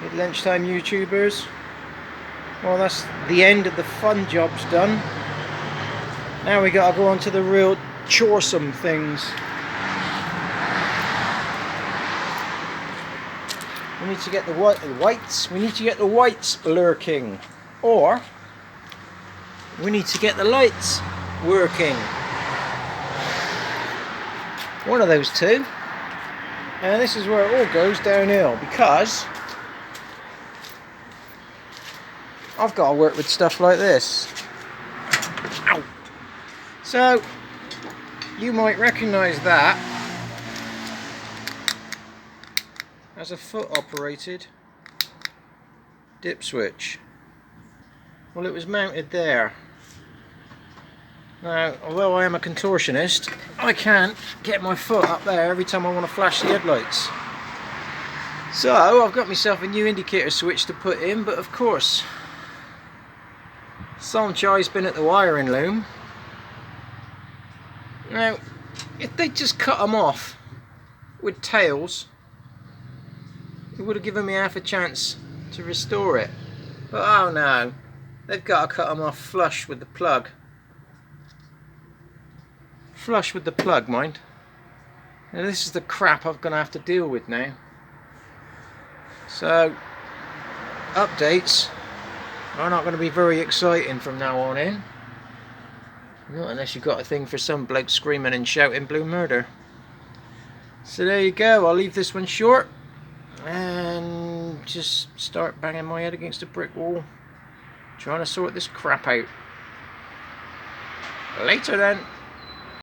Good lunchtime, YouTubers. Well, that's the end of the fun jobs done. Now we gotta go on to the real choresome things. We need to get the whites. We need to get the whites lurking, or we need to get the lights working. One of those two. And this is where it all goes downhill, because I've got to work with stuff like this. Ow. So you might recognise that as a foot operated dip switch. Well, it was mounted there. Now, although I am a contortionist, I can't get my foot up there every time I want to flash the headlights. So I've got myself a new indicator switch to put in, but of course some guy's been at the wiring loom. Now, if they just cut them off with tails, it would have given me half a chance to restore it. But oh no, they've got to cut them off flush with the plug. Flush with the plug, mind. Now this is the crap I'm going to have to deal with now. So, updates are not going to be very exciting from now on in. Not unless you've got a thing for some bloke screaming and shouting blue murder. So there you go, I'll leave this one short and just start banging my head against a brick wall trying to sort this crap out. Later then.